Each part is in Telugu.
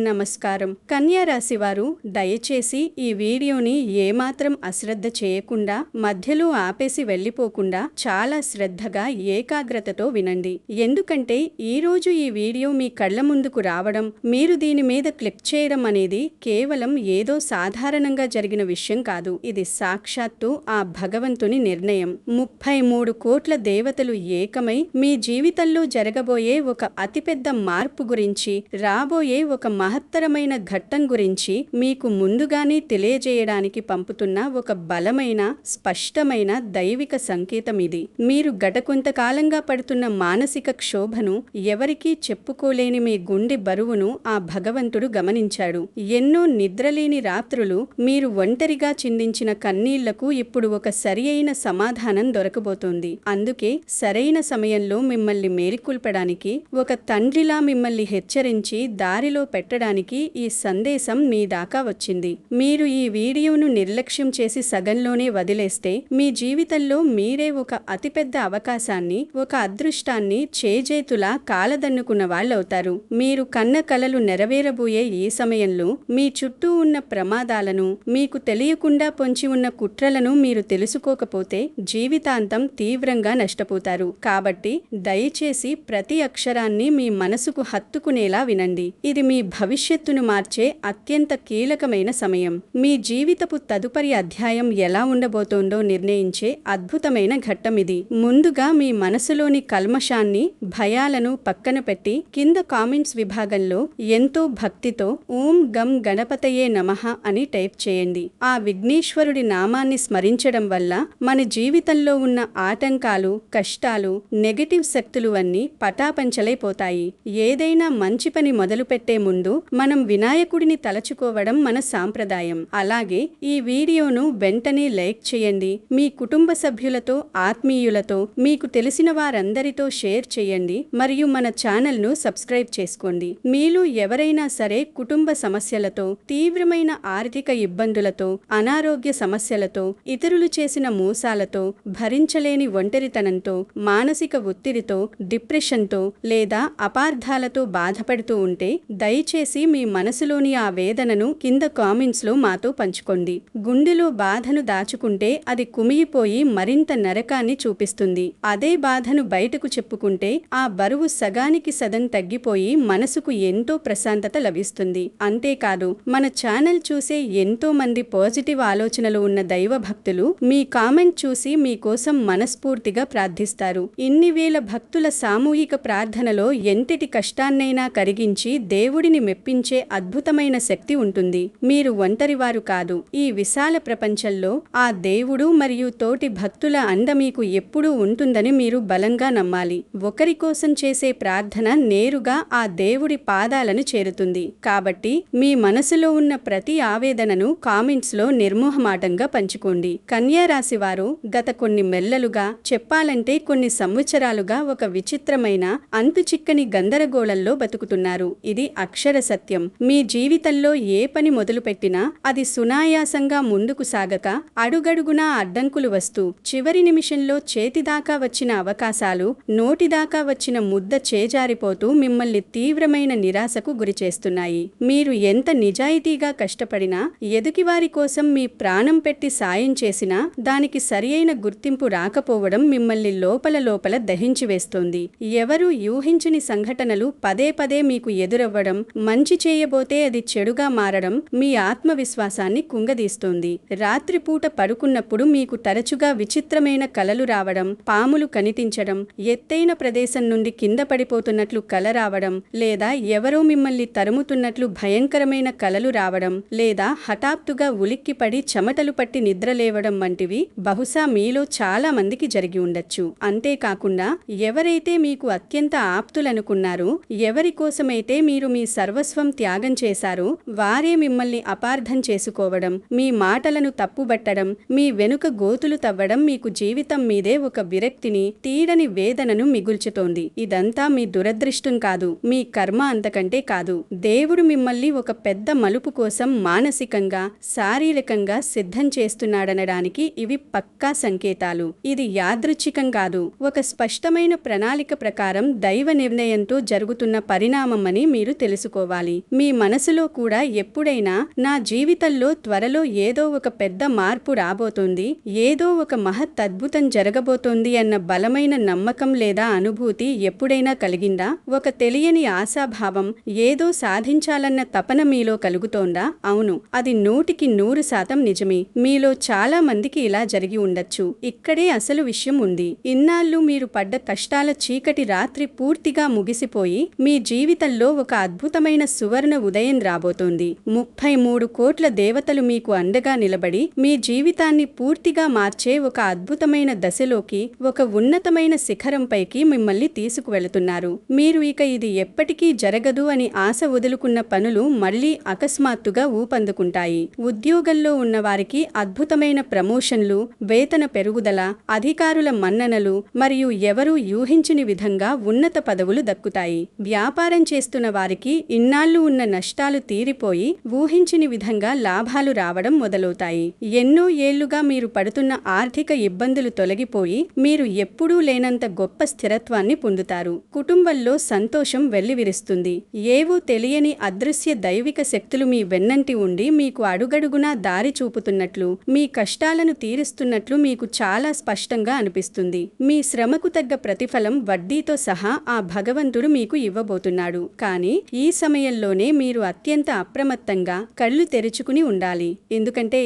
నమస్కారం. కన్యా రాశి వారు దయచేసి ఈ వీడియోని ఏమాత్రం అశ్రద్ధ చేయకుండా మధ్యలో ఆపేసి వెళ్ళిపోకుండా చాలా శ్రద్ధగా ఏకాగ్రతతో వినండి. ఎందుకంటే ఈరోజు ఈ వీడియో మీ కళ్ళ ముందుకు రావడం, మీరు దీని మీద క్లిక్ చేయడం అనేది కేవలం ఏదో సాధారణంగా జరిగిన విషయం కాదు. ఇది సాక్షాత్తు ఆ భగవంతుని నిర్ణయం. 33 కోట్ల దేవతలు ఏకమై మీ జీవితంలో జరగబోయే ఒక అతిపెద్ద మార్పు గురించి, రాబోయే ఒక మహత్తరమైన ఘట్టం గురించి మీకు ముందుగానే తెలియజేయడానికి పంపుతున్న ఒక బలమైన, స్పష్టమైన దైవిక సంకేతం ఇది. మీరు గత కొంతకాలంగా పడుతున్న మానసిక క్షోభను, ఎవరికీ చెప్పుకోలేని మీ గుండె బరువును ఆ భగవంతుడు గమనించాడు. ఎన్నో నిద్రలేని రాత్రులు, మీరు ఒంటరిగా చిందించిన కన్నీళ్లకు ఇప్పుడు ఒక సరియైన సమాధానం దొరకబోతోంది. అందుకే సరైన సమయంలో మిమ్మల్ని మేల్కొల్పడానికి, ఒక తండ్రిలా మిమ్మల్ని హెచ్చరించి దారిలో పెట్టడానికి ఈ సందేశం మీ దాకా వచ్చింది. మీరు ఈ వీడియోను నిర్లక్ష్యం చేసి సగంలోనే వదిలేస్తే మీ జీవితంలో మీరే ఒక అతిపెద్ద అవకాశాన్ని, ఒక అదృష్టాన్ని చేజేతులా కాలదన్నుకున్న వాళ్ళవుతారు. మీరు కన్న కలలు నెరవేరబోయే ఈ సమయంలో మీ చుట్టూ ఉన్న ప్రమాదాలను, మీకు తెలియకుండా పొంచి ఉన్న కుట్రలను మీరు తెలుసుకోకపోతే జీవితాంతం తీవ్రంగా నష్టపోతారు. కాబట్టి దయచేసి ప్రతి అక్షరాన్ని మీ మనసుకు హత్తుకునేలా వినండి. ఇది మీ భవిష్యత్తును మార్చే అత్యంత కీలకమైన సమయం. మీ జీవితపు తదుపరి అధ్యాయం ఎలా ఉండబోతోందో నిర్ణయించే అద్భుతమైన ఘట్టం ఇది. ముందుగా మీ మనసులోని కల్మషాన్ని, భయాలను పక్కన పెట్టి కింద కామెంట్స్ విభాగంలో ఎంతో భక్తితో ఓం గం గణపతయే నమః అని టైప్ చేయండి. ఆ విఘ్నేశ్వరుడి నామాన్ని స్మరించడం వల్ల మన జీవితంలో ఉన్న ఆటంకాలు, కష్టాలు, నెగటివ్ శక్తులు అన్నీ పటాపంచలైపోతాయి. ఏదైనా మంచి పని మొదలుపెట్టే ముందు మనం వినాయకుడిని తలచుకోవడం మన సాంప్రదాయం. అలాగే ఈ వీడియోను వెంటనే లైక్ చేయండి. మీ కుటుంబ సభ్యులతో, ఆత్మీయులతో, మీకు తెలిసిన వారందరితో షేర్ చేయండి. మరియు మన ఛానల్ను సబ్స్క్రైబ్ చేసుకోండి. మీలో ఎవరైనా సరే కుటుంబ సమస్యలతో, తీవ్రమైన ఆర్థిక ఇబ్బందులతో, అనారోగ్య సమస్యలతో, ఇతరులు చేసిన మోసాలతో, భరించలేని ఒంటరితనంతో, మానసిక ఒత్తిడితో, డిప్రెషన్తో లేదా అపార్థాలతో బాధపడుతూ ఉంటే దయచేసి మీ మనసులోని ఆ వేదనను కింద కామెంట్స్లో మాతో పంచుకోండి. గుండెలో బాధను దాచుకుంటే అది కుమిగిపోయి మరింత నరకాన్ని చూపిస్తుంది. అదే బాధను బయటకు చెప్పుకుంటే ఆ బరువు సగానికి సగం తగ్గిపోయి మనసుకు ఎంతో ప్రశాంతత లభిస్తుంది. అంతేకాదు, మన ఛానల్ చూసే ఎంతో మంది పాజిటివ్ ఆలోచనలు ఉన్న దైవ భక్తులు మీ కామెంట్ చూసి మీకోసం మనస్ఫూర్తిగా ప్రార్థిస్తారు. ఇన్ని వేల భక్తుల సామూహిక ప్రార్థనలో ఎంతటి కష్టాన్నైనా కరిగించి దేవుడిని మెప్పించే అద్భుతమైన శక్తి ఉంటుంది. మీరు ఒంటరివారు కాదు. ఈ విశాల ప్రపంచంలో ఆ దేవుడు మరియు తోటి భక్తుల అండ మీకు ఎప్పుడూ ఉంటుందని మీరు బలంగా నమ్మాలి. ఒకరి కోసం చేసే ప్రార్థన నేరుగా ఆ దేవుడి పాదాలను చేరుతుంది. కాబట్టి మీ మనసులో ఉన్న ప్రతి ఆవేదనను కామెంట్స్లో నిర్మోహమాటంగా పంచుకోండి. కన్యా రాశి వారు గత కొన్ని నెలలుగా, చెప్పాలంటే కొన్ని సంవత్సరాలుగా ఒక విచిత్రమైన, అంతుచిక్కని గందరగోళంలో బతుకుతున్నారు. ఇది అక్షర సత్యం. మీ జీవితంలో ఏ పని మొదలుపెట్టినా అది సునాయాసంగా ముందుకు సాగక, అడుగడుగునా అడ్డంకులు వస్తూ, చివరి నిమిషంలో చేతిదాకా వచ్చిన అవకాశాలు నోటిదాకా వచ్చిన ముద్ద చేజారిపోతూ మిమ్మల్ని తీవ్రమైన నిరాశకు గురిచేస్తున్నాయి. మీరు ఎంత నిజాయితీగా కష్టపడినా, ఎదుటివారి కోసం మీ ప్రాణం పెట్టి సాయం చేసినా దానికి సరియైన గుర్తింపు రాకపోవడం మిమ్మల్ని లోపల లోపల దహించి వేస్తోంది. ఎవరూ ఊహించని సంఘటనలు పదే పదే మీకు ఎదురవ్వడం, మంచి చేయబోతే అది చెడుగా మారడం మీ ఆత్మవిశ్వాసాన్ని కుంగదీస్తోంది. రాత్రిపూట పడుకున్నప్పుడు మీకు తరచుగా విచిత్రమైన కలలు రావడం, పాములు కనిపించడం, ఎత్తైన ప్రదేశం నుండి కింద పడిపోతున్నట్లు కల రావడం, లేదా ఎవరో మిమ్మల్ని తరుముతున్నట్లు భయంకరమైన కలలు రావడం, లేదా హఠాత్తుగా ఉలిక్కిపడి చెమటలు పట్టి నిద్రలేవడం వంటివి బహుశా మీలో చాలా మందికి జరిగి ఉండొచ్చు. అంతేకాకుండా ఎవరైతే మీకు అత్యంత ఆప్తులనుకున్నారో, ఎవరి కోసమైతే మీరు మీ సర్వస్వం త్యాగం చేశారో వారే మిమ్మల్ని అపార్థం చేసుకోవడం, మీ మాటలను తప్పుబట్టడం, మీ వెనుక గోతులు తవ్వడం మీకు జీవితం మీదే ఒక విరక్తిని, తీరని వేదనను మిగుల్చుతోంది. ఇదంతా మీ దురదృష్టం కాదు, మీ కర్మ అంతకంటే కాదు. దేవుడు మిమ్మల్ని ఒక పెద్ద మలుపు కోసం మానసికంగా, శారీరకంగా సిద్ధం చేస్తున్నాడనడానికి ఇవి పక్కా సంకేతాలు. ఇది యాదృచ్ఛికం కాదు, ఒక స్పష్టమైన ప్రణాళిక ప్రకారం దైవ నిర్ణయంతో జరుగుతున్న పరిణామమని మీరు తెలుసుకోవాలి. మీ మనసులో కూడా ఎప్పుడైనా నా జీవితంలో త్వరలో ఏదో ఒక పెద్ద మార్పు రాబోతోంది, ఏదో ఒక మహత్ అద్భుతం జరగబోతోంది అన్న బలమైన నమ్మకం లేదా అనుభూతి ఎప్పుడైనా కలిగిందా? ఒక తెలియని ఆశాభావం, ఏదో సాధించాలన్న తపన మీలో కలుగుతోందా? అవును, అది 100% నిజమే. మీలో చాలా మందికి ఇలా జరిగి ఉండొచ్చు. ఇక్కడే అసలు విషయం ఉంది. ఇన్నాళ్ళు మీరు పడ్డ కష్టాల చీకటి రాత్రి పూర్తిగా ముగిసిపోయి మీ జీవితంలో ఒక అద్భుతమైన సువర్ణ ఉదయం రాబోతోంది. 33 కోట్ల దేవతలు మీకు అండగా నిలబడి మీ జీవితాన్ని పూర్తిగా మార్చే ఒక అద్భుతమైన దశలోకి, ఒక ఉన్నతమైన శిఖరంపైకి మిమ్మల్ని తీసుకువెళుతున్నారు. మీరు ఇక ఇది ఎప్పటికీ జరగదు అని ఆశ వదులుకున్న పనులు మళ్లీ అకస్మాత్తుగా ఊపందుకుంటాయి. ఉద్యోగంలో ఉన్నవారికి అద్భుతమైన ప్రమోషన్లు, వేతన పెరుగుదల, అధికారుల మన్ననలు మరియు ఎవరూ ఊహించని విధంగా ఉన్నత పదవులు దక్కుతాయి. వ్యాపారం చేస్తున్న వారికి ఇన్నాళ్లు ఉన్న నష్టాలు తీరిపోయి ఊహించని విధంగా లాభాలు రావడం మొదలవుతాయి. ఎన్నో ఏళ్లుగా మీరు పడుతున్న ఆర్థిక ఇబ్బందులు తొలగిపోయి మీరు ఎప్పుడూ లేనంత గొప్ప స్థిరత్వాన్ని పొందుతారు. కుటుంబంలో సంతోషం వెల్లివిరుస్తుంది. ఏవో తెలియని అదృశ్య దైవిక శక్తులు మీ వెన్నంటి ఉండి మీకు అడుగడుగునా దారి చూపుతున్నట్లు, మీ కష్టాలను తీరుస్తున్నట్లు మీకు చాలా స్పష్టంగా అనిపిస్తుంది. మీ శ్రమకు తగ్గ ప్రతిఫలం వడ్డీతో సహా ఆ భగవంతుడు మీకు ఇవ్వబోతున్నాడు. కానీ ఈ సమయంలోనే మీరు అత్యంత అప్రమత్తంగా కళ్ళు తెరుచుకుని ఉండాలి. ఎందుకంటే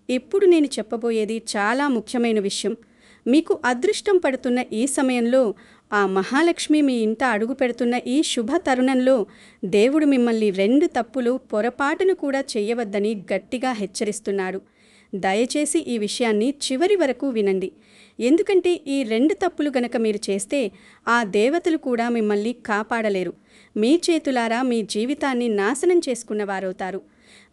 ఇప్పుడు నేను చెప్పబోయేది చాలా ముఖ్యమైన విషయం. మీకు అదృష్టం పడుతున్న ఈ సమయంలో, ఆ మహాలక్ష్మి మీ ఇంట అడుగు పెడుతున్న ఈ శుభ తరుణంలో దేవుడు మిమ్మల్ని 2 తప్పులు పొరపాటును కూడా చెయ్యవద్దని గట్టిగా హెచ్చరిస్తున్నాడు. దయచేసి ఈ విషయాన్ని చివరి వరకు వినండి. ఎందుకంటే ఈ 2 తప్పులు గనక మీరు చేస్తే ఆ దేవతలు కూడా మిమ్మల్ని కాపాడలేరు. మీ చేతులారా మీ జీవితాన్ని నాశనం చేసుకున్నవారవుతారు.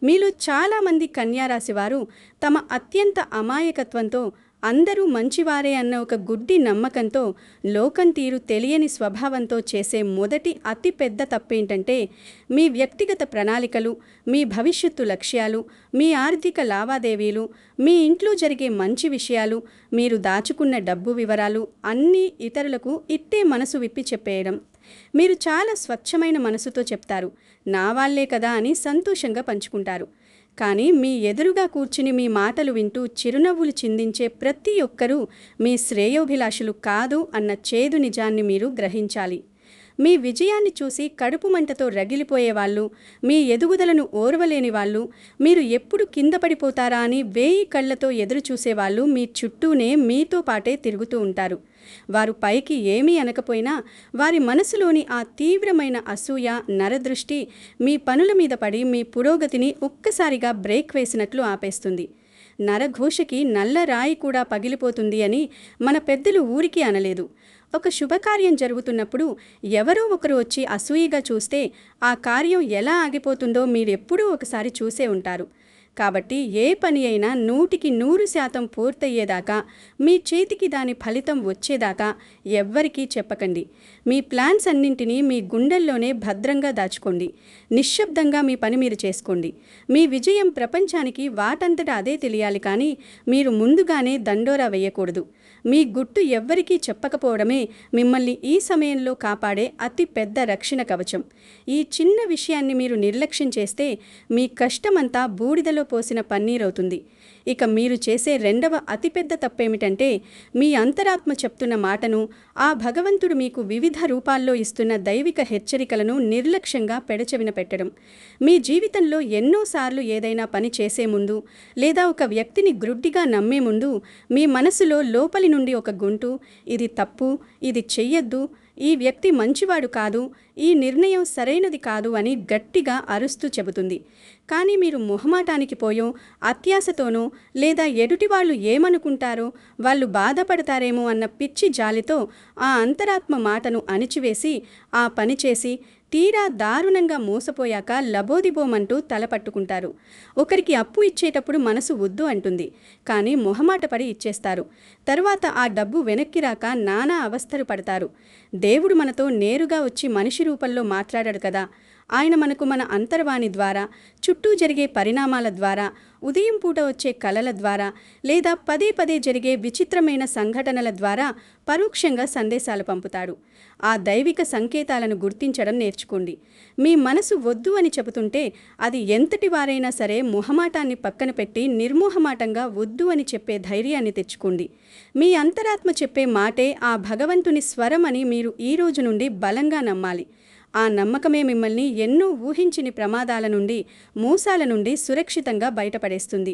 మీలో చాలామంది కన్యారాశివారు తమ అత్యంత అమాయకత్వంతో, అందరూ మంచివారే అన్న ఒక గుడ్డి నమ్మకంతో, లోకం తీరు తెలియని స్వభావంతో చేసే మొదటి అతి పెద్ద తప్పేంటంటే, మీ వ్యక్తిగత ప్రణాళికలు, మీ భవిష్యత్తు లక్ష్యాలు, మీ ఆర్థిక లావాదేవీలు, మీ ఇంట్లో జరిగే మంచి విషయాలు, మీరు దాచుకున్న డబ్బు వివరాలు అన్నీ ఇతరులకు ఇట్టే మనసు విప్పి చెప్పేయడం. మీరు చాలా స్వచ్ఛమైన మనసుతో చెప్తారు, నా వాళ్లే కదా అని సంతోషంగా పంచుకుంటారు. కానీ మీ ఎదురుగా కూర్చుని మీ మాటలు వింటూ చిరునవ్వులు చిందించే ప్రతి ఒక్కరూ మీ శ్రేయోభిలాషులు కాదు అన్న చేదు నిజాన్ని మీరు గ్రహించాలి. మీ విజయాన్ని చూసి కడుపు మంటతో రగిలిపోయేవాళ్ళు, మీ ఎదుగుదలను ఓర్వలేని వాళ్ళు, మీరు ఎప్పుడు కింద పడిపోతారా అని 1000 కళ్లతో ఎదురు చూసేవాళ్ళు మీ చుట్టూనే మీతో పాటే తిరుగుతూ ఉంటారు. వారు పైకి ఏమీ అనకపోయినా వారి మనసులోని ఆ తీవ్రమైన అసూయ, నరదృష్టి మీ పనుల మీద పడి మీ పురోగతిని ఒక్కసారిగా బ్రేక్ వేసినట్లు ఆపేస్తుంది. నరఘోషకి నల్ల రాయి కూడా పగిలిపోతుంది అని మన పెద్దలు ఊరికి అనలేదు. ఒక శుభకార్యం జరుగుతున్నప్పుడు ఎవరో ఒకరు వచ్చి అసూయగా చూస్తే ఆ కార్యం ఎలా ఆగిపోతుందో మీరెప్పుడూ ఒకసారి చూసే ఉంటారు. కాబట్టి ఏ పని అయినా 100% పూర్తయ్యేదాకా, మీ చేతికి దాని ఫలితం వచ్చేదాకా ఎవ్వరికీ చెప్పకండి. మీ ప్లాన్స్ అన్నింటినీ మీ గుండెల్లోనే భద్రంగా దాచుకోండి. నిశ్శబ్దంగా మీ పని మీరు చేసుకోండి. మీ విజయం ప్రపంచానికి వాటంతట అదే తెలియాలి, కానీ మీరు ముందుగానే దండోరా వేయకూడదు. మీ గుట్టు ఎవ్వరికీ చెప్పకపోవడమే మిమ్మల్ని ఈ సమయంలో కాపాడే అతి పెద్ద రక్షణ కవచం. ఈ చిన్న విషయాన్ని మీరు నిర్లక్ష్యం చేస్తే మీ కష్టమంతా బూడిదలో పోసిన పన్నీరవుతుంది. ఇక మీరు చేసే రెండవ అతిపెద్ద తప్పేమిటంటే, మీ అంతరాత్మ చెప్తున్న మాటను, ఆ భగవంతుడు మీకు వివిధ రూపాల్లో ఇస్తున్న దైవిక హెచ్చరికలను నిర్లక్ష్యంగా పెడచెవిన పెట్టడం. మీ జీవితంలో ఎన్నోసార్లు ఏదైనా పని చేసే ముందు, లేదా ఒక వ్యక్తిని గ్రుడ్డిగా నమ్మే ముందు మీ మనసులో లోపలి నుండి ఒక గొంతు, ఇది తప్పు, ఇది చెయ్యొద్దు, ఈ వ్యక్తి మంచివాడు కాదు, ఈ నిర్ణయం సరైనది కాదు అని గట్టిగా అరుస్తూ చెబుతుంది. కానీ మీరు మొహమాటానికి పోయో, అత్యాశతోనో, లేదా ఎదుటివాళ్ళు ఏమనుకుంటారో, వాళ్ళు బాధపడతారేమో అన్న పిచ్చి జాలితో ఆ అంతరాత్మ మాటను అణిచివేసి ఆ పని చేసి తీరా దారుణంగా మోసపోయాక లబోదిబోమంటూ తలపట్టుకుంటారు. ఒకరికి అప్పు ఇచ్చేటప్పుడు మనసు వద్దు అంటుంది, కానీ మొహమాటపడి ఇచ్చేస్తారు. తరువాత ఆ డబ్బు వెనక్కి రాక నానా అవస్థలు పడతారు. దేవుడు మనతో నేరుగా వచ్చి మనిషి రూపంలో మాట్లాడాడు కదా. ఆయన మనకు మన అంతర్వాణి ద్వారా, చుట్టూ జరిగే పరిణామాల ద్వారా, ఉదయం పూట వచ్చే కలల ద్వారా, లేదా పదే పదే జరిగే విచిత్రమైన సంఘటనల ద్వారా పరోక్షంగా సందేశాలు పంపుతాడు. ఆ దైవిక సంకేతాలను గుర్తించడం నేర్చుకోండి. మీ మనసు వద్దు అని చెబుతుంటే అది ఎంతటి వారైనా సరే మొహమాటాన్ని పక్కన పెట్టి నిర్మోహమాటంగా వద్దు అని చెప్పే ధైర్యాన్ని తెచ్చుకోండి. మీ అంతరాత్మ చెప్పే మాటే ఆ భగవంతుని స్వరం అని మీరు ఈ రోజు నుండి బలంగా నమ్మాలి. ఆ నమ్మకమే మిమ్మల్ని ఎన్నో ఊహించని ప్రమాదాల నుండి, మోసాల నుండి సురక్షితంగా బయటపడేస్తుంది.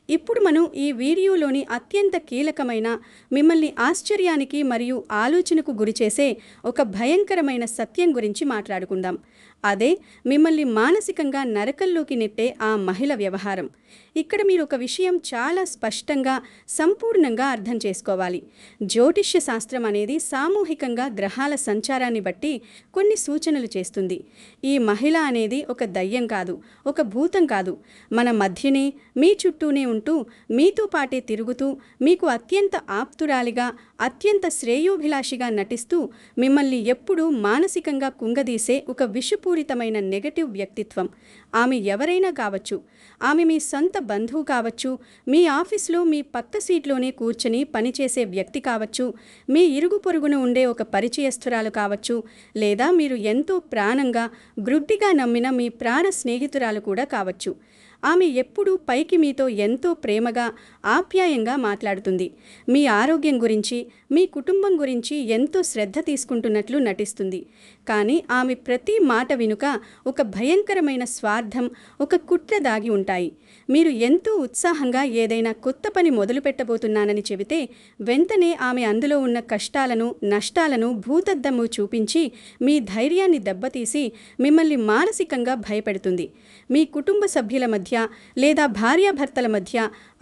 ఇప్పుడు మనం ఈ వీడియోలోని అత్యంత కీలకమైన, మిమ్మల్ని ఆశ్చర్యానికి మరియు ఆలోచనకు గురిచేసే ఒక భయంకరమైన సత్యం గురించి మాట్లాడుకుందాం. అదే మిమ్మల్ని మానసికంగా నరకంలోకి నెట్టే ఆ మహిళ వ్యవహారం. ఇక్కడ మీరు ఒక విషయం చాలా స్పష్టంగా, సంపూర్ణంగా అర్థం చేసుకోవాలి. జ్యోతిష్య శాస్త్రం అనేది సామూహికంగా గ్రహాల సంచారాన్ని బట్టి కొన్ని సూచనలు చేస్తుంది. ఈ మహిళ అనేది ఒక దయ్యం కాదు, ఒక భూతం కాదు. మన మధ్యనే, మీ చుట్టూనే ఉంటూ, మీతో పాటే తిరుగుతూ, మీకు అత్యంత ఆప్తురాలిగా, అత్యంత శ్రేయోభిలాషిగా నటిస్తూ, మిమ్మల్ని ఎప్పుడూ మానసికంగా కుంగదీసే ఒక విషపూరితమైన నెగటివ్ వ్యక్తిత్వం. ఆమె ఎవరైనా కావచ్చు. ఆమె మీ సొంత బంధువు కావచ్చు, మీ ఆఫీస్లో మీ పక్క సీట్లోనే కూర్చొని పనిచేసే వ్యక్తి కావచ్చు, మీ ఇరుగు పొరుగున ఉండే ఒక పరిచయస్తురాలు కావచ్చు, లేదా మీరు ఎంతో ప్రాణంగా, గ్రుడ్డిగా నమ్మిన మీ ప్రాణ స్నేహితురాలు కూడా కావచ్చు. ఆమె ఎప్పుడూ పైకి మీతో ఎంతో ప్రేమగా, ఆప్యాయంగా మాట్లాడుతుంది. మీ ఆరోగ్యం గురించి, మీ కుటుంబం గురించి ఎంతో శ్రద్ధ తీసుకుంటున్నట్లు నటిస్తుంది. కానీ ఆమె ప్రతి మాట వెనుక ఒక భయంకరమైన స్వార్థం, ఒక కుట్ర దాగి ఉంటాయి. మీరు ఎంతో ఉత్సాహంగా ఏదైనా కొత్త పని మొదలు పెట్టబోతున్నానని చెబితే వెంటనే ఆమె అందులో ఉన్న కష్టాలను, నష్టాలను భూతద్దము చూపించి మీ ధైర్యాన్ని దెబ్బతీసి మిమ్మల్ని మానసికంగా భయపెడుతుంది. మీ కుటుంబ సభ్యుల మధ్య లేదా భార్యాభర్తల మధ్య,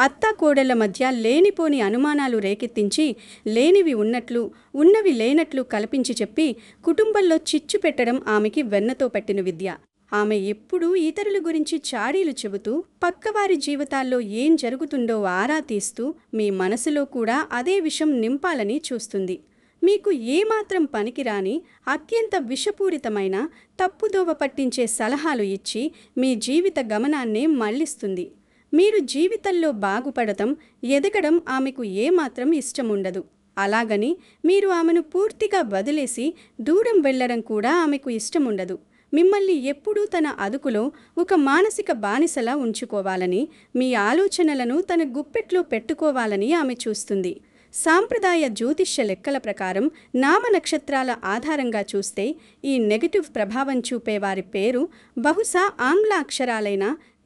అత్తాకోడళ్ల మధ్య లేనిపోని అనుమానాలు రేకెత్తించి లేనివి ఉన్నట్లు, ఉన్నవి లేనట్లు కల్పించి చెప్పి కుటుంబంలో చిచ్చు పెట్టడం ఆమెకి వెన్నతో పెట్టిన విద్య. ఆమె ఎప్పుడూ ఇతరుల గురించి చాడీలు చెబుతూ, పక్కవారి జీవితాల్లో ఏం జరుగుతుందో ఆరా తీస్తూ మీ మనసులో కూడా అదే విషం నింపాలని చూస్తుంది. మీకు ఏమాత్రం పనికిరాని, అత్యంత విషపూరితమైన, తప్పుదోవ పట్టించే సలహాలు ఇచ్చి మీ జీవిత గమనాన్నే మళ్లిస్తుంది. మీరు జీవితంలో బాగుపడటం, ఎదగడం ఆమెకు ఏమాత్రం ఇష్టముండదు. అలాగని మీరు ఆమెను పూర్తిగా వదిలేసి దూరం వెళ్లడం కూడా ఆమెకు ఇష్టముండదు. మిమ్మల్ని ఎప్పుడూ తన అదుపులో ఒక మానసిక బానిసలా ఉంచుకోవాలని, మీ ఆలోచనలను తన గుప్పెట్లో పెట్టుకోవాలని ఆమె చూస్తుంది. సాంప్రదాయ జ్యోతిష్య లెక్కల ప్రకారం నామ నక్షత్రాల ఆధారంగా చూస్తే ఈ నెగటివ్ ప్రభావం చూపే వారి పేరు బహుశా ఆంగ్ల అక్షరాలైన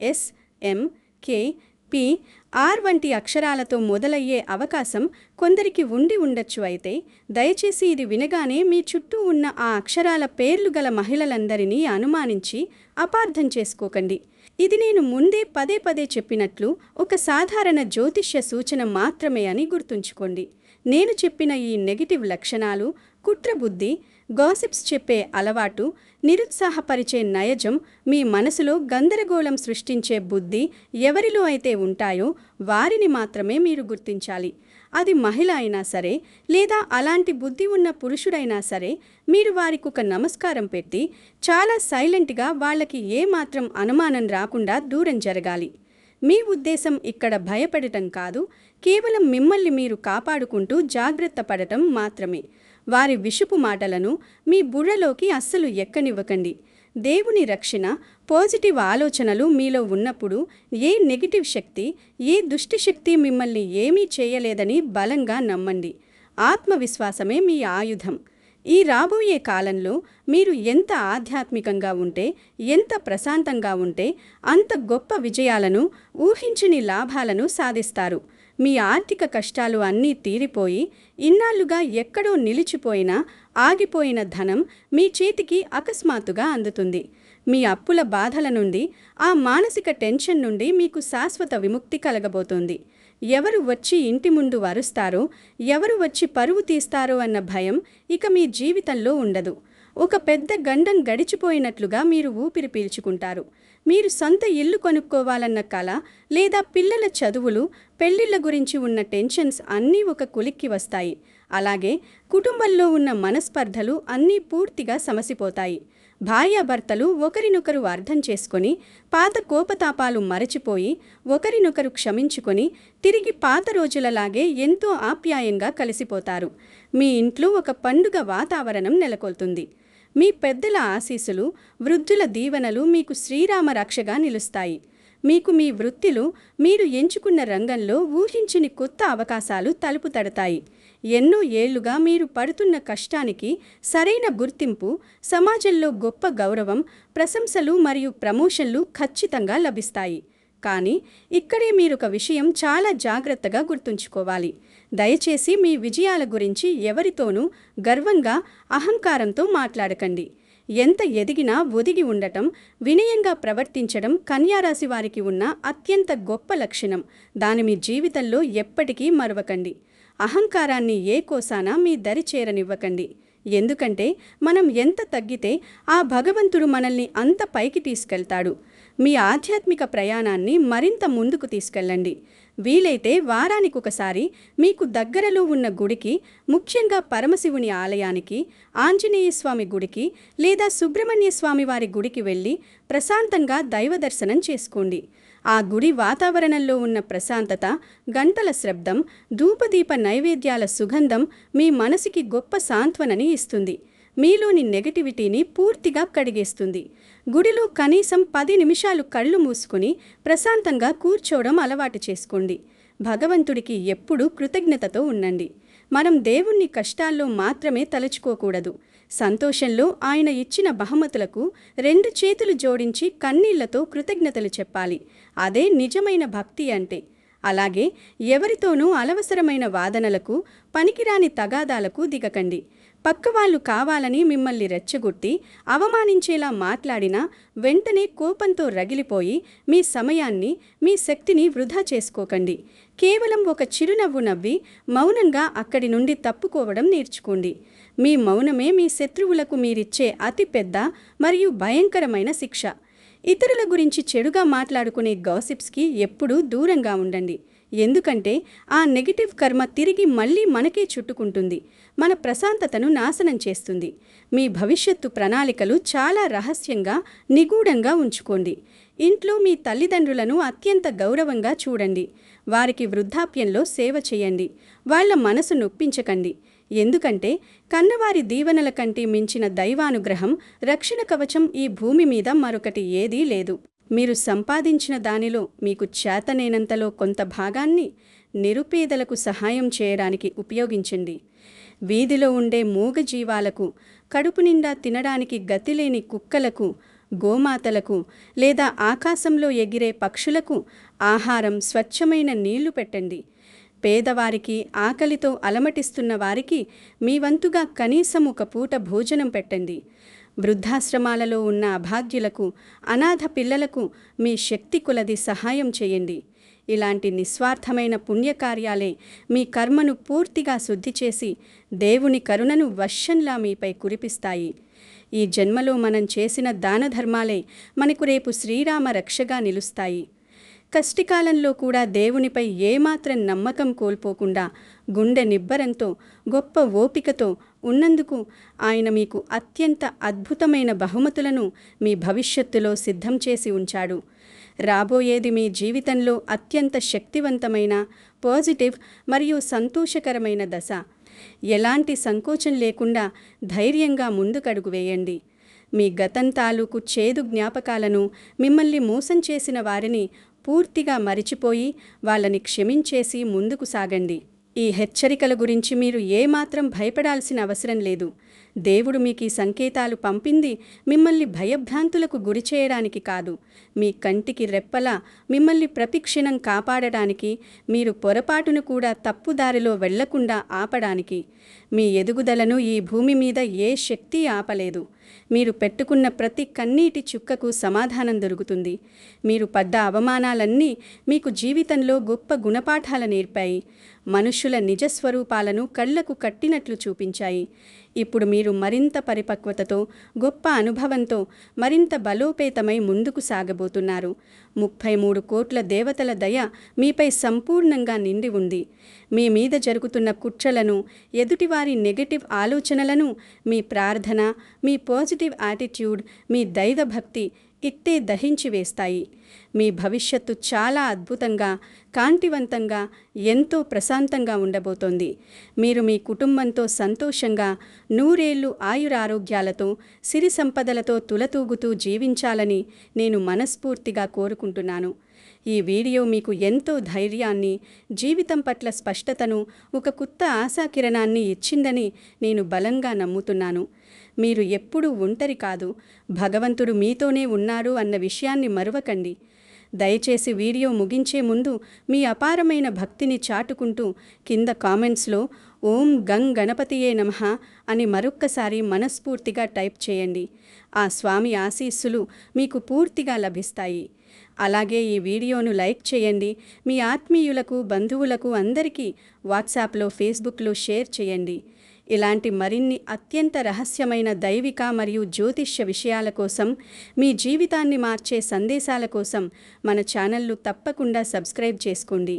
S, M, K, P, R వంటి అక్షరాలతో మొదలయ్యే అవకాశం కొందరికి ఉండి ఉండొచ్చు. అయితే దయచేసి ఇది వినగానే మీ చుట్టూ ఉన్న ఆ అక్షరాల పేర్లు గల మహిళలందరినీ అనుమానించి అపార్థం చేసుకోకండి. ఇది నేను ముందే పదే పదే చెప్పినట్లు ఒక సాధారణ జ్యోతిష్య సూచన మాత్రమే అని గుర్తుంచుకోండి. నేను చెప్పిన ఈ నెగటివ్ లక్షణాలు, కుట్రబుద్ధి, గాసిప్స్ చెప్పే అలవాటు, నిరుత్సాహపరిచే నయజం, మీ మనసులో గందరగోళం సృష్టించే బుద్ధి ఎవరిలో అయితే ఉంటాయో వారిని మాత్రమే మీరు గుర్తించాలి. అది మహిళ అయినా సరే, లేదా అలాంటి బుద్ధి ఉన్న పురుషుడైనా సరే, మీరు వారికి ఒక నమస్కారం పెట్టి చాలా సైలెంట్గా వాళ్ళకి ఏమాత్రం అనుమానం రాకుండా దూరం జరగాలి. మీ ఉద్దేశం ఇక్కడ భయపడటం కాదు, కేవలం మిమ్మల్ని మీరు కాపాడుకుంటూ జాగ్రత్త పడటం మాత్రమే. వారి విషపు మాటలను మీ బుర్రలోకి అస్సలు ఎక్కనివ్వకండి. దేవుని రక్షణ, పాజిటివ్ ఆలోచనలు మీలో ఉన్నప్పుడు ఏ నెగిటివ్ శక్తి, ఏ దుష్టి శక్తి మిమ్మల్ని ఏమీ చేయలేదని బలంగా నమ్మండి. ఆత్మవిశ్వాసమే మీ ఆయుధం. ఈ రాబోయే కాలంలో మీరు ఎంత ఆధ్యాత్మికంగా ఉంటే, ఎంత ప్రశాంతంగా ఉంటే అంత గొప్ప విజయాలను, ఊహించని లాభాలను సాధిస్తారు. మీ ఆర్థిక కష్టాలు అన్నీ తీరిపోయి, ఇన్నాళ్లుగా ఎక్కడో నిలిచిపోయిన, ఆగిపోయిన ధనం మీ చేతికి అకస్మాత్తుగా అందుతుంది. మీ అప్పుల బాధల నుండి, ఆ మానసిక టెన్షన్ నుండి మీకు శాశ్వత విముక్తి కలగబోతోంది. ఎవరు వచ్చి ఇంటి ముందు అరుస్తారో, ఎవరు వచ్చి పరువు తీస్తారో అన్న భయం ఇక మీ జీవితంలో ఉండదు. ఒక పెద్ద గండం గడిచిపోయినట్లుగా మీరు ఊపిరి పీల్చుకుంటారు. మీరు సొంత ఇల్లు కొనుక్కోవాలన్న కల, లేదా పిల్లల చదువులు, పెళ్లిళ్ల గురించి ఉన్న టెన్షన్స్ అన్నీ ఒక కొలిక్కి వస్తాయి. అలాగే కుటుంబంలో ఉన్న మనస్పర్ధలు అన్నీ పూర్తిగా సమసిపోతాయి. భార్యాభర్తలు ఒకరినొకరు అర్థం చేసుకొని, పాత కోపతాపాలు మరచిపోయి, ఒకరినొకరు క్షమించుకొని, తిరిగి పాత రోజులలాగే ఎంతో ఆప్యాయంగా కలిసిపోతారు. మీ ఇంట్లో ఒక పండుగ వాతావరణం నెలకొల్తుంది. మీ పెద్దల ఆశీస్సులు, వృద్ధుల దీవెనలు మీకు శ్రీరామ రక్షగా నిలుస్తాయి. మీకు మీ వృత్తిలో, మీరు ఎంచుకున్న రంగంలో ఊహించని కొత్త అవకాశాలు తలుపు తడతాయి. ఎన్నో ఏళ్లుగా మీరు పడుతున్న కష్టానికి సరైన గుర్తింపు, సమాజంలో గొప్ప గౌరవం, ప్రశంసలు మరియు ప్రమోషన్లు ఖచ్చితంగా లభిస్తాయి. కానీ ఇక్కడే మీరొక విషయం చాలా జాగ్రత్తగా గుర్తుంచుకోవాలి. దయచేసి మీ విజయాల గురించి ఎవరితోనూ గర్వంగా, అహంకారంతో మాట్లాడకండి. ఎంత ఎదిగినా ఒదిగి ఉండటం, వినయంగా ప్రవర్తించడం కన్యారాశి వారికి ఉన్న అత్యంత గొప్ప లక్షణం. దాని మీ జీవితంలో ఎప్పటికీ మరవకండి. అహంకారాన్ని ఏ కోసాన మీ దరి చేరనివ్వకండి. ఎందుకంటే మనం ఎంత తగ్గితే ఆ భగవంతుడు మనల్ని అంత పైకి తీసుకెళ్తాడు. మీ ఆధ్యాత్మిక ప్రయాణాన్ని మరింత ముందుకు తీసుకెళ్ళండి. వీలైతే వారానికొకసారి మీకు దగ్గరలో ఉన్న గుడికి, ముఖ్యంగా పరమశివుని ఆలయానికి, ఆంజనేయస్వామి గుడికి లేదా సుబ్రహ్మణ్య స్వామి వారి గుడికి వెళ్ళి ప్రశాంతంగా దైవ దర్శనం చేసుకోండి. ఆ గుడి వాతావరణంలో ఉన్న ప్రశాంతత, గంటల శబ్దం, ధూపదీప నైవేద్యాల సుగంధం మీ మనసుకి గొప్ప సాంత్వనని ఇస్తుంది. మీలోని నెగటివిటీని పూర్తిగా కడిగేస్తుంది. గుడిలో కనీసం 10 నిమిషాలు కళ్ళు మూసుకుని ప్రశాంతంగా కూర్చోవడం అలవాటు చేసుకోండి. భగవంతుడికి ఎప్పుడూ కృతజ్ఞతతో ఉండండి. మనం దేవుణ్ణి కష్టాల్లో మాత్రమే తలుచుకోకూడదు. సంతోషంలో ఆయన ఇచ్చిన బహుమతులకు 2 చేతులు జోడించి కన్నీళ్లతో కృతజ్ఞతలు చెప్పాలి. అదే నిజమైన భక్తి అంటే. అలాగే ఎవరితోనూ అనవసరమైన వాదనలకు, పనికిరాని తగాదాలకు దిగకండి. పక్కవాళ్ళు కావాలని మిమ్మల్ని రెచ్చగొట్టి అవమానించేలా మాట్లాడినా వెంటనే కోపంతో రగిలిపోయి మీ సమయాన్ని, మీ శక్తిని వృధా చేసుకోకండి. కేవలం ఒక చిరునవ్వు నవ్వి మౌనంగా అక్కడి నుండి తప్పుకోవడం నేర్చుకోండి. మీ మౌనమే మీ శత్రువులకు మీరిచ్చే అతిపెద్ద మరియు భయంకరమైన శిక్ష. ఇతరుల గురించి చెడుగా మాట్లాడుకునే గాసిప్స్కి ఎప్పుడూ దూరంగా ఉండండి. ఎందుకంటే ఆ నెగిటివ్ కర్మ తిరిగి మళ్ళీ మనకే చుట్టుకుంటుంది, మన ప్రశాంతతను నాశనం చేస్తుంది. మీ భవిష్యత్తు ప్రణాళికలు చాలా రహస్యంగా, నిగూఢంగా ఉంచుకోండి. ఇంట్లో మీ తల్లిదండ్రులను అత్యంత గౌరవంగా చూడండి. వారికి వృద్ధాప్యంలో సేవ చేయండి. వాళ్ల మనసు నొప్పించకండి. ఎందుకంటే కన్నవారి దీవెనల కంటే మించిన దైవానుగ్రహం, రక్షణ కవచం ఈ భూమి మీద మరొకటి ఏదీ లేదు. మీరు సంపాదించిన దానిలో మీకు చేతనేనంతలో కొంత భాగాన్ని నిరుపేదలకు సహాయం చేయడానికి ఉపయోగించండి. వీధిలో ఉండే మూగజీవాలకు, కడుపు నిండా తినడానికి గతిలేని కుక్కలకు, గోమాతలకు లేదా ఆకాశంలో ఎగిరే పక్షులకు ఆహారం, స్వచ్ఛమైన నీళ్లు పెట్టండి. పేదవారికి, ఆకలితో అలమటిస్తున్న వారికి మీ వంతుగా కనీసం ఒక పూట భోజనం పెట్టండి. వృద్ధాశ్రమాలలో ఉన్న అభాగ్యులకు, అనాథ పిల్లలకు మీ శక్తి కొలది సహాయం చేయండి. ఇలాంటి నిస్వార్థమైన పుణ్యకార్యాలే మీ కర్మను పూర్తిగా శుద్ధి చేసి దేవుని కరుణను వర్షంలా మీపై కురిపిస్తాయి. ఈ జన్మలో మనం చేసిన దానధర్మాలే మనకు రేపు శ్రీరామ రక్షగా నిలుస్తాయి. కష్టికాలంలో కూడా దేవునిపై ఏమాత్రం నమ్మకం కోల్పోకుండా, గుండె నిబ్బరంతో, గొప్ప ఓపికతో ఉన్నందుకు ఆయన మీకు అత్యంత అద్భుతమైన బహుమతులను మీ భవిష్యత్తులో సిద్ధం చేసి ఉంచాడు. రాబోయేది మీ జీవితంలో అత్యంత శక్తివంతమైన, పాజిటివ్ మరియు సంతోషకరమైన దశ. ఎలాంటి సంకోచం లేకుండా ధైర్యంగా ముందుకడుగు వేయండి. మీ గతం తాలూకు చేదు జ్ఞాపకాలను, మిమ్మల్ని మోసం చేసిన వారిని పూర్తిగా మరిచిపోయి వాళ్ళని క్షమించేసి ముందుకు సాగండి. ఈ హెచ్చరికల గురించి మీరు ఏమాత్రం భయపడాల్సిన అవసరం లేదు. దేవుడు మీకు ఈ సంకేతాలు పంపింది మిమ్మల్ని భయభ్రాంతులకు గురి చేయడానికి కాదు, మీ కంటికి రెప్పలా మిమ్మల్ని ప్రతిక్షణం కాపాడడానికి, మీరు పొరపాటును కూడా తప్పుదారిలో వెళ్లకుండా ఆపడానికి. మీ ఎదుగుదలను ఈ భూమి మీద ఏ శక్తి ఆపలేదు. మీరు పెట్టుకున్న ప్రతి కన్నీటి చుక్కకు సమాధానం దొరుకుతుంది. మీరు పడ్డ అవమానాలన్నీ మీకు జీవితంలో గొప్ప గుణపాఠాలు నేర్పాయి. మనుష్యుల నిజస్వరూపాలను కళ్లకు కట్టినట్లు చూపించాయి. ఇప్పుడు మీరు మరింత పరిపక్వతతో, గొప్ప అనుభవంతో, మరింత బలోపేతమై ముందుకు సాగబోతున్నారు. 33 కోట్ల దేవతల దయ మీపై సంపూర్ణంగా నిండి ఉంది. మీ మీద జరుగుతున్న కుట్రలను, ఎదుటివారి నెగటివ్ ఆలోచనలను మీ ప్రార్థన, మీ పాజిటివ్ యాటిట్యూడ్, మీ దైవభక్తి ఇట్టే దహించి వేస్తాయి. మీ భవిష్యత్తు చాలా అద్భుతంగా, కాంతివంతంగా, ఎంతో ప్రశాంతంగా ఉండబోతోంది. మీరు మీ కుటుంబంతో సంతోషంగా, 100 ఏళ్లు ఆయురారోగ్యాలతో, సిరి సంపదలతో తులతూగుతూ జీవించాలని నేను మనస్ఫూర్తిగా కోరుకుంటున్నాను. ఈ వీడియో మీకు ఎంతో ధైర్యాన్ని, జీవితం పట్ల స్పష్టతను, ఒక కొత్త ఆశాకిరణాన్ని ఇచ్చిందని నేను బలంగా నమ్ముతున్నాను. మీరు ఎప్పుడూ ఒంటరి కాదు, భగవంతుడు మీతోనే ఉన్నారు అన్న విషయాన్ని మరువకండి. దయచేసి వీడియో ముగించే ముందు మీ అపారమైన భక్తిని చాటుకుంటూ కింద కామెంట్స్లో ఓం గం గణపతియే నమః అని మరొక్కసారి మనస్ఫూర్తిగా టైప్ చేయండి. ఆ స్వామి ఆశీస్సులు మీకు పూర్తిగా లభిస్తాయి. అలాగే ఈ వీడియోను లైక్ చేయండి. మీ ఆత్మీయులకు, బంధువులకు అందరికీ వాట్సాప్లో, ఫేస్బుక్లో షేర్ చేయండి. ఇలాంటి మరిన్ని అత్యంత రహస్యమైన దైవిక మరియు జ్యోతిష్య విషయాల కోసం, మీ జీవితాన్ని మార్చే సందేశాల కోసం మన ఛానల్ను తప్పకుండా సబ్స్క్రైబ్ చేసుకోండి.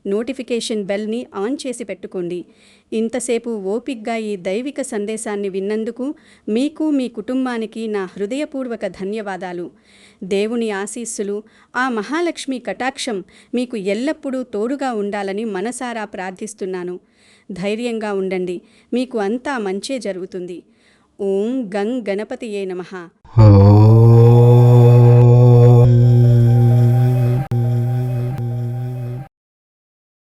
నోటిఫికేషన్ బెల్ని ఆన్ చేసి పెట్టుకోండి. ఇంతసేపు ఓపిగ్గా ఈ దైవిక సందేశాన్ని విన్నందుకు మీకు, మీ కుటుంబానికి నా హృదయపూర్వక ధన్యవాదాలు. దేవుని ఆశీస్సులు, ఆ మహాలక్ష్మి కటాక్షం మీకు ఎల్లప్పుడూ తోడుగా ఉండాలని మనసారా ప్రార్థిస్తున్నాను. ధైర్యంగా ఉండండి. మీకు అంతా మంచే జరుగుతుంది. ఓం గం గణపతియే నమః.